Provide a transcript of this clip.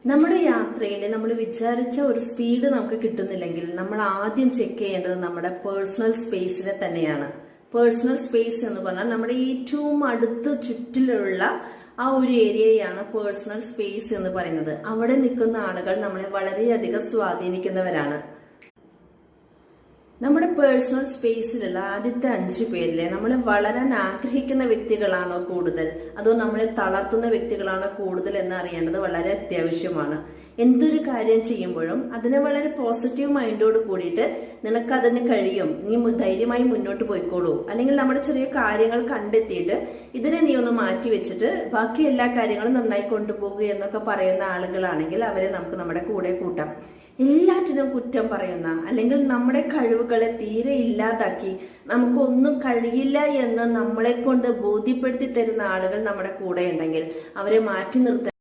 നമ്മുടെ യാത്രയിൽ നമ്മൾ വിചാരിച്ച ഒരു സ്പീഡ് നമുക്ക് കിട്ടുന്നില്ലെങ്കിൽ നമ്മൾ ആദ്യം ചെക്ക് ചെയ്യേണ്ടത് നമ്മുടെ പേഴ്സണൽ സ്പേസിനെ തന്നെയാണ്. പേഴ്സണൽ സ്പേസ് എന്ന് പറഞ്ഞാൽ നമ്മുടെ ഏറ്റവും അടുത്ത ചുറ്റിലുള്ള ആ ഒരു ഏരിയയാണ് പേഴ്സണൽ സ്പേസ് എന്ന് പറയുന്നത്. അവിടെ നിൽക്കുന്ന ആളുകൾ നമ്മളെ വളരെയധികം സ്വാധീനിക്കുന്നവരാണ്. നമ്മുടെ പേഴ്സണൽ സ്പേസിലുള്ള ആദ്യത്തെ 5 പേരിലെ നമ്മൾ വളരാൻ ആഗ്രഹിക്കുന്ന വ്യക്തികളാണോ കൂടുതൽ, അതോ നമ്മളെ തളർത്തുന്ന വ്യക്തികളാണോ കൂടുതൽ എന്ന് അറിയേണ്ടത് വളരെ അത്യാവശ്യമാണ്. എന്തൊരു കാര്യം ചെയ്യുമ്പോഴും അതിനെ വളരെ പോസിറ്റീവ് മൈൻഡോട് കൂടിയിട്ട് നിനക്ക് അതിന് കഴിയും, നീ ധൈര്യമായി മുന്നോട്ട് പോയിക്കോളൂ, അല്ലെങ്കിൽ നമ്മുടെ ചെറിയ കാര്യങ്ങൾ കണ്ടെത്തിയിട്ട് ഇതിനെ നീ ഒന്ന് മാറ്റി വെച്ചിട്ട് ബാക്കി എല്ലാ കാര്യങ്ങളും നന്നായി കൊണ്ടുപോകുക എന്നൊക്കെ പറയുന്ന ആളുകളാണെങ്കിൽ അവരെ നമുക്ക് നമ്മുടെ കൂടെ കൂട്ടാം. എല്ലാറ്റിനും കുറ്റം പറയുന്ന അല്ലെങ്കിൽ നമ്മുടെ കഴിവുകളെ തീരെ ഇല്ലാതാക്കി നമുക്കൊന്നും കഴിയില്ല എന്ന് നമ്മളെ കൊണ്ട് ബോധ്യപ്പെടുത്തി തരുന്ന ആളുകൾ നമ്മുടെ കൂടെ ഉണ്ടെങ്കിൽ അവരെ മാറ്റി നിർത്താൻ